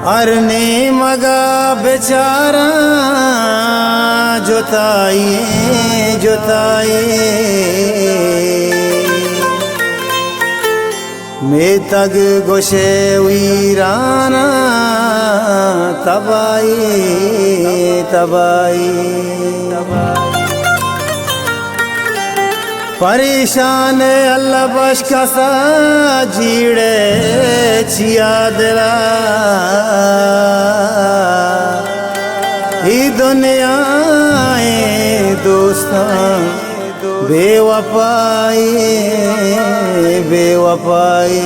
अरने मगा बेचारा जोताइए जोताइए मैं तग गोशे वीराना तबाई तबाई परेशान अल्लाह बश कसा जीड़े छिया दिला ही दुनिया दोस्ता बेवफाई बेवफाई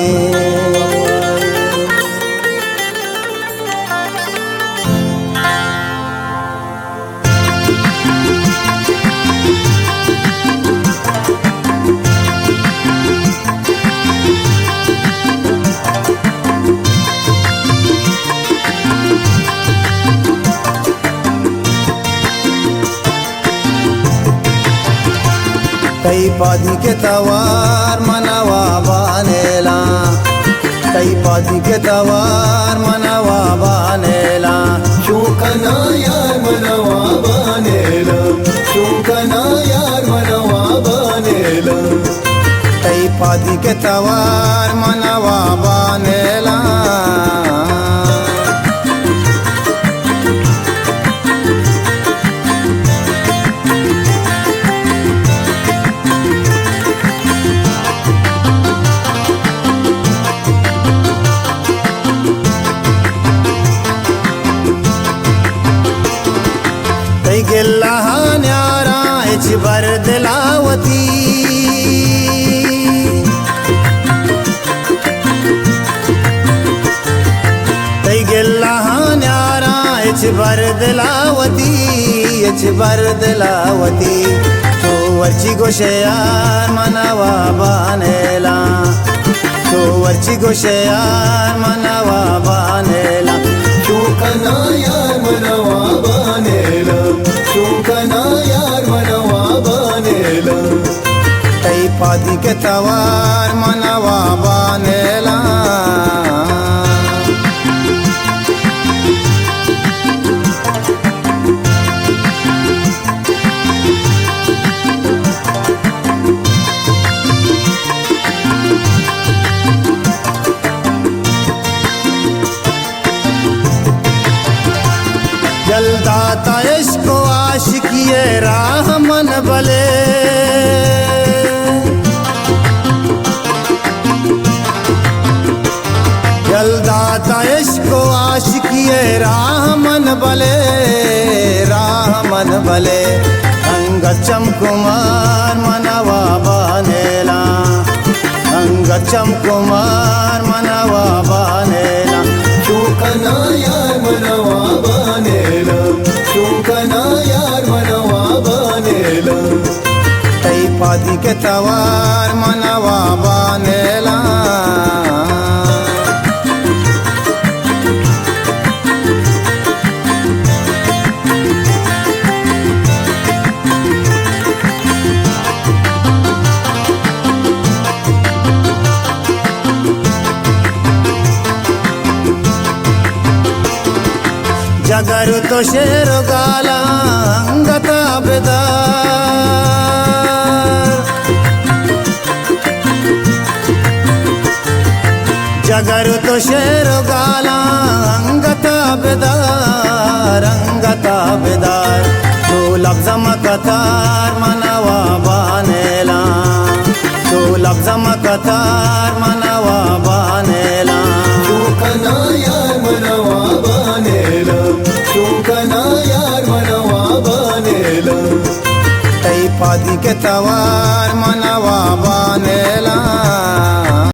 कई पादी के तवार मनवा बानेला कई पादी के तवार मनवा बानेला शूकना यार मनवा बानेला शूकना यार मनवा बानेला कई पादी के तवार मनवा बानेला गिल्ला न्यारा इच बर दिलावती तई गिल्ला न्यारा इच बर दिलावती इच बर दिलावती तो वर्ची गोशयार मनवा बानेला तो वर्ची गोशयार मनवा बानेला शूकना यार मनवा बानेला शूकना यार मनवा बानेला कई पादी के तवार मनवा बानेला जलदाता इसको आशिकिए राह मन भले जलदाता इसको आशिकिए राह मन भले राह मन भले अंगचम कुमार मनवा बानेला अंगचम कुमार मनवा बानेला शूकना यार मनवा बानेला शूकना यार मनवा बानेला कई पादी के तवार मनवा बानेला जगर तो शेर गाला अंगता बेदार जगर तो शेर गाला अंगता बेदार अंगता बेदार तो लफ्ज़ मकतार मनवा बानेला तो लफ्ज़ मकतार मनवा बानेला शूकना यार मनवा बानेला शूकना यार मनवा बानेला कई पादी के तवार